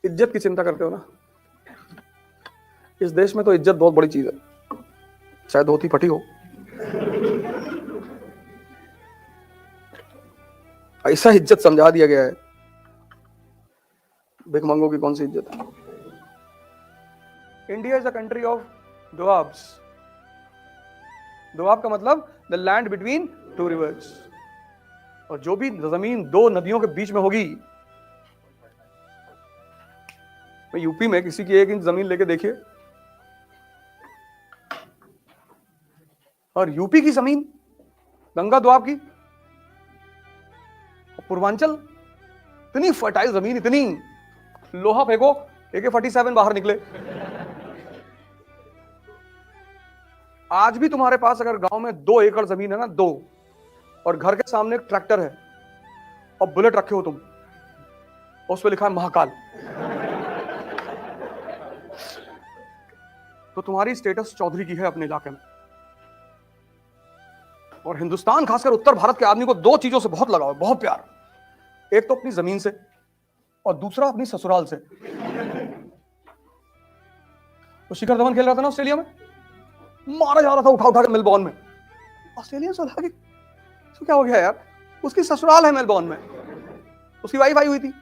इज्जत की चिंता करते हो ना, इस देश में तो इज्जत बहुत बड़ी चीज है, चाहे धोती फटी हो। ऐसा इज्जत समझा दिया गया है, भिखमंगों की कौन सी इज्जत है। India is a country of doabs. दोआब का मतलब the land between two rivers. और जो भी जमीन दो नदियों के बीच में होगी, यूपी में किसी की 1 इंच जमीन लेके देखिए, और यूपी की जमीन गंगा दोआब की, पूर्वांचल इतनी फर्टाइल जमीन, इतनी, लोहा फेंको AK-47 बाहर निकले। आज भी तुम्हारे पास अगर गांव में 2 एकड़ जमीन है ना, 2, और घर के सामने एक ट्रैक्टर है और बुलेट रखे हो तुम, उस पर लिखा है महाकाल, तो तुम्हारी स्टेटस चौधरी की है अपने इलाके में। और हिंदुस्तान, खासकर उत्तर भारत के आदमी को 2 चीजों से बहुत लगाव है, बहुत प्यार। एक तो अपनी जमीन से, और दूसरा अपनी ससुराल से। तो शिखर धवन खेल रहा था ना ऑस्ट्रेलिया में, मारा जा रहा था उठा उठा के मेलबोर्न में। ऑस्ट्रेलिया से लगा कि तो क्या हो गया यार, उसकी ससुराल है मेलबोर्न में, उसकी वाइफ आई हुई थी,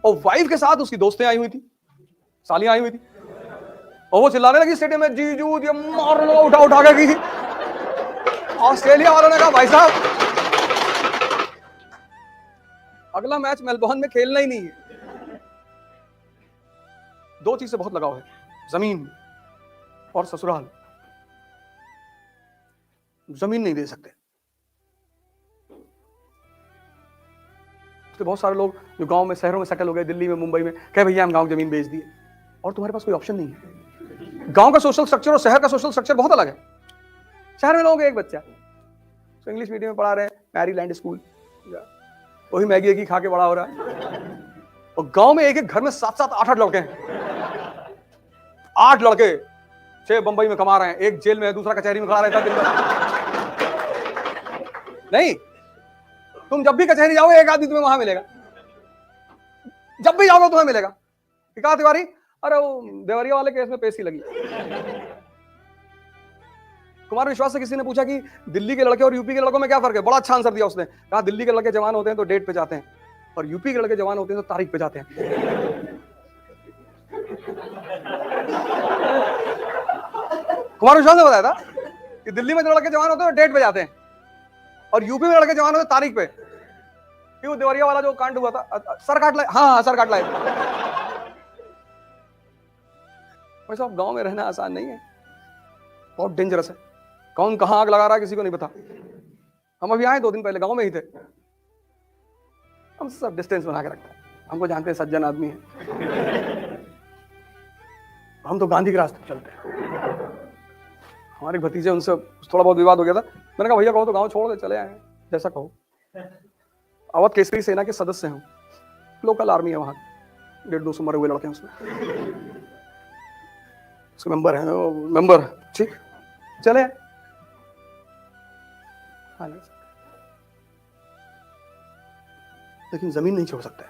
और वाइफ के साथ उसकी दोस्तें आई हुई थी, सालियां आई हुई थी, और वो चिल्लाने लगी स्टेडियम में, जीजू ये मार लो उठा उठा के की। ऑस्ट्रेलिया वालों ने कहा भाई साहब, अगला मैच मेलबोर्न में खेलना ही नहीं है। 2 चीज से बहुत लगाव है, जमीन और ससुराल। जमीन नहीं दे सकते। तो बहुत सारे लोग जो गांव में, शहरों में सेटल हो गए, दिल्ली में, मुंबई में, कहे भैया हम गांव की जमीन बेच दिए, और तुम्हारे पास कोई ऑप्शन नहीं है। गांव का सोशल स्ट्रक्चर और शहर का सोशल स्ट्रक्चर बहुत अलग है। शहर में लोगों के एक बच्चा तो इंग्लिश मीडियम में पढ़ा रहे हैं, मैरीलैंड स्कूल, वही मैगी की खा के बड़ा हो रहा है। और गांव में एक एक घर में 7-7, 8-8 लड़के हैं, 8 लड़के, 6 बंबई में कमा रहे हैं, एक जेल में है, दूसरा कचहरी में खड़ा रहता है दिन भर। नहीं, तुम जब भी कचहरी जाओगे एक आदमी तुम्हें वहां मिलेगा, जब भी जाओगे तुम्हें मिलेगा। कहा तिवारी, अरे वो देवरिया वाले केस में पेशी लगी। कुमार विश्वास से किसी ने पूछा कि दिल्ली के लड़के और यूपी के लड़कों में क्या फर्क है, बड़ा अच्छा आंसर दिया उसने। कहा दिल्ली के लड़के जवान होते हैं तो डेट पे जाते हैं, और यूपी के लड़के जवान होते हैं तो तारीख पे जाते हैं। कुमार विश्वास ने बताया था कि दिल्ली में जो लड़के जवान होते हैं डेट पे जाते हैं, और यूपी में लड़के जवान होते हैं तारीख पे। क्यों, देवरिया वाला जो कांड हुआ था, सर काट लाए, हाँ सर काट लाए। वैसे अब गांव में रहना आसान नहीं है, बहुत डेंजरस है। कौन कहां आग लगा रहा है किसी को नहीं पता। हम अभी आए 2 दिन पहले, गांव में ही थे। हम सब डिस्टेंस बना के रखते हैं, हमको जानते हैं सज्जन आदमी है, हम तो गांधी के रास्ते पे चलते हैं। हमारे भतीजे, उनसे थोड़ा बहुत विवाद हो गया था। मैंने कहा भैया कहो तो गांव छोड़ दे, चले आए, जैसा कहो। अवध केसरी सेना के सदस्य हैं, लोकल आर्मी है वहां, 150-200 मरे हुए लड़के हैं उसमें, उसके मेंबर हैं, मेंबर ठीक, चले। हाँ, लेकिन जमीन नहीं छोड़ सकते।